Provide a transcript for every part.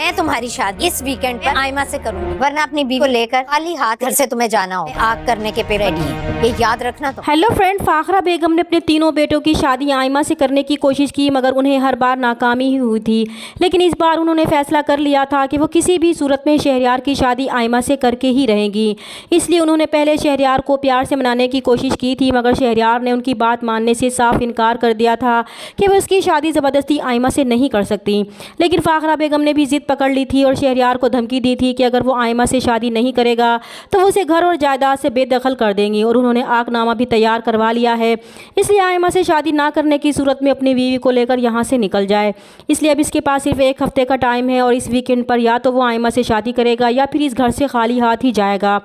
मैं तुम्हारी शादी इस वीकेंड पर आयमा से करूंगी, वरना अपनी बीवी को लेकर खाली हाथ घर से तुम्हें जाना हो। आग करने के पे रेडी है, ये याद रखना। तो हेलो फ्रेंड, फाखरा बेगम ने अपने तीनों बेटों की शादी आयमा से करने की कोशिश की, मगर उन्हें हर बार नाकामी ही हुई थी। लेकिन इस बार उन्होंने फैसला कर लिया था कि वो किसी भी सूरत में शहरयार की शादी आयमा से करके ही रहेंगी। इसलिए उन्होंने पहले शहरयार को प्यार से मनाने की कोशिश की थी, मगर शहरयार ने उनकी बात मानने से साफ इनकार कर दिया था कि वो उसकी शादी ज़बरदस्ती आयमा से नहीं कर सकती। लेकिन फाखरा बेगम ने भी ज़िद पकड़ ली थी और शहरयार को धमकी दी थी कि अगर वो आयमा से शादी नहीं करेगा तो वो उसे घर और जायदाद से बेदखल कर देंगी। और उन्होंने आगनामा भी तैयार करवा लिया है, इसलिए आयमा से शादी ना करने की सूरत में अपनी बीवी को लेकर यहाँ से निकल जाए। इसलिए अब इसके पास सिर्फ एक हफ्ते का टाइम है और इस वीकेंड पर या तो वो आयमा से शादी करेगा या फिर इस घर से खाली हाथ ही जाएगा।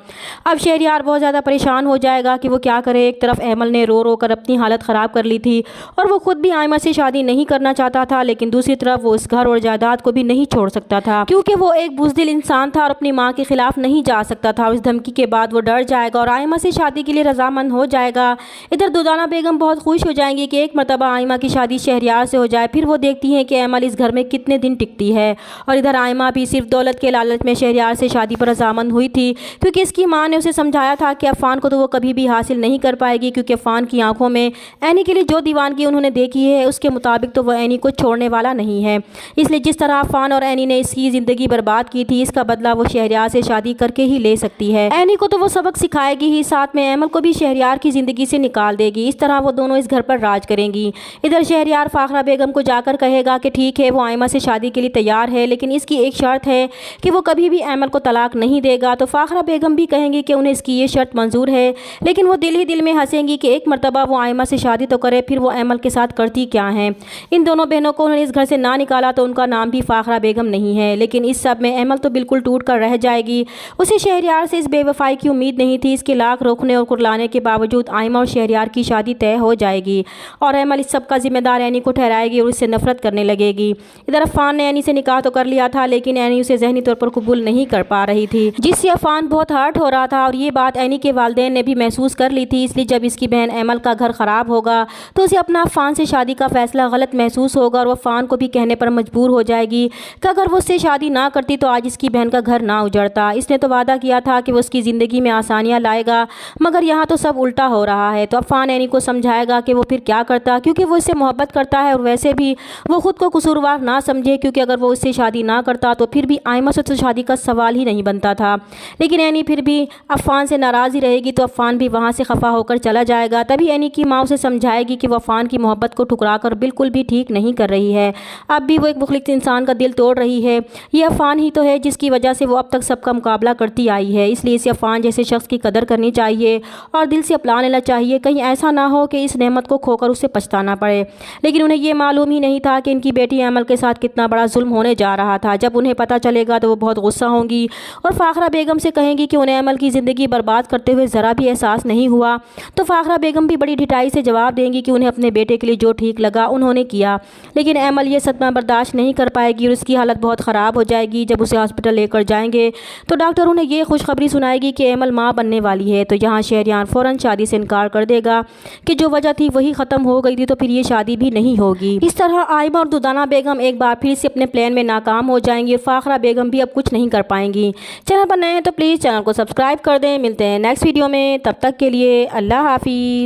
अब शहरयार बहुत ज़्यादा परेशान हो जाएगा कि वो क्या करे। एक तरफ अमल ने रो रो कर अपनी हालत ख़राब कर ली थी और वो खुद भी आयमा से शादी नहीं करना चाहता था, लेकिन दूसरी तरफ वो इस घर और जायदाद को भी नहीं छोड़ सकता था, क्योंकि वो एक बुज़दिल इंसान था और अपनी माँ के खिलाफ नहीं जा सकता था। इस धमकी के बाद वो डर जाएगा और आयमा से शादी के लिए रजामंद हो जाएगा। इधर दुर्दाना बेगम बहुत खुश हो जाएंगी कि एक मरतबा आयमा की शादी शहरयार से हो जाए। फिर वो देखती हैं कि अमल इस घर में कितने दिन टिकती है। और इधर आयमा भी सिर्फ दौलत के लालच में शहरयार से शादी पर रजामंद हुई थी, क्योंकि इसकी माँ ने उसे समझाया था कि अफ़ान को तो वो कभी भी हासिल नहीं कर पाएगी, क्योंकि अफ़ान की आंखों में एनी के लिए जो दीवानगी उन्होंने देखी है उसके मुताबिक तो वह एनी को छोड़ने वाला नहीं है। इसलिए जिस तरह अफ़ान और एनी ने इसकी ज़िंदगी बर्बाद की थी, इसका बदला वो शहरयार से शादी करके ही ले सकती है। एनी को तो वो सबक सिखाएगी ही, साथ में अमल को भी शहरयार की ज़िंदगी से निकाल देगी। इस तरह वो दोनों इस घर पर राज करेंगी। इधर शहरयार फाखरा बेगम को जाकर कहेगा कि ठीक है, वो आयमा से शादी के लिए तैयार है, लेकिन इसकी एक शर्त है कि वो कभी भी अमल को तलाक नहीं देगा। तो फाखरा बेगम भी कहेंगी कि उन्हें इसकी ये शर्त मंजूर है, लेकिन वो दिल ही दिल में हंसेंगी कि एक मरतबा वो आयमा से शादी तो करे, फिर वो अमल के साथ करती क्या है। इन दोनों बहनों को उन्होंने इस घर से ना निकाला तो उनका नाम भी फाखरा बेगम नहीं है। लेकिन इस सब में अमल तो बिल्कुल टूट कर रह जाएगी। उसे शहरयार से इस बेवफाई की उम्मीद नहीं थी। इसके लाख रोकने और कुरलाने के बावजूद आयमा और शहरयार की शादी तय हो जाएगी और अमल इस सब का जिम्मेदार एनी को ठहराएगी और उससे नफरत करने लगेगी। इधर अफ़ान ने एनी से निकाह तो कर लिया था, लेकिन एनी उसे ज़हनी तौर पर कबूल नहीं कर पा रही थी, जिससे अफ़ान बहुत हर्ट हो रहा था। और ये बात एनी के वालिदैन ने भी महसूस कर ली थी। इसलिए जब इसकी बहन अमल का घर ख़राब होगा तो उसे अपना अफ़ान से शादी का फ़ैसला गलत महसूस होगा और वह अफ़ान को भी कहने पर मजबूर हो जाएगी कि अगर वो उससे शादी ना करती तो आज इसकी बहन का घर ना उजड़ता। इसने तो वादा किया था कि वो उसकी ज़िंदगी में आसानियाँ लाएगा, मगर यहाँ तो सब उल्टा हो रहा है। तो अफ़ान एनी को समझाएगा कि वो फिर क्या करता, क्योंकि वो इससे मोहब्बत करता है और वैसे भी वो खुद को कसूरवार ना समझे, क्योंकि अगर वो उससे शादी ना करता तो फिर भी आयमा से तो शादी का सवाल ही नहीं बनता था। लेकिन एनी फिर भी अफ़ान से नाराज़ ही रहेगी, तो अफ़ान भी वहाँ से खफा होकर चला जाएगा। तभी एनी की माँ उसे समझाएगी कि वो अफ़ान की मोहब्बत को ठुकरा कर बिल्कुल भी ठीक नहीं कर रही है। अब भी वो एक मुखलिस इंसान का दिल तोड़ रही है। ये अफ़ान ही तो है जिसकी वजह से वो अब तक सबका मुकाबला करती आई है। इसलिए इसे अफ़ान जैसे शख्स की कदर करनी चाहिए और दिल से अपना लेना चाहिए, कहीं ऐसा ना हो कि इस नेमत को खोकर उसे पछताना पड़े। लेकिन उन्हें ये मालूम ही नहीं था कि इनकी बेटी अमल के साथ कितना बड़ा जुल्म होने जा रहा था। जब उन्हें पता चलेगा तो वो बहुत गुस्सा होंगी और फाखरा बेगम से कहेंगी कि उन्हें अमल की ज़िंदगी बर्बाद करते हुए ज़रा भी एहसास नहीं हुआ। तो फाखरा बेगम भी बड़ी ढिठाई से जवाब देंगी कि उन्हें अपने बेटे के लिए जो ठीक लगा उन्होंने किया। लेकिन अमल ये सदमा बर्दाश्त नहीं कर पाएगी और उसकी हालत बहुत ख़राब हो जाएगी। जब उसे हॉस्पिटल लेकर जाएंगे तो डॉक्टर उन्हें ये खुशखबरी सुनाएगी कि अमल माँ बनने वाली है। तो यहाँ शहरयार फ़ौरन शादी से इनकार कर देगा कि जो वजह थी वही ख़त्म हो गई थी, तो फिर ये शादी भी नहीं होगी। इस तरह आयमा और दुर्दाना बेगम एक बार फिर से अपने प्लान में नाकाम हो जाएंगी और फाखरा बेगम भी अब कुछ नहीं कर पाएंगी। चैनल पर नए हैं तो प्लीज़ चैनल को सब्सक्राइब कर दें। मिलते हैं नेक्स्ट वीडियो में, तब तक के लिए अल्लाह हाफिज़।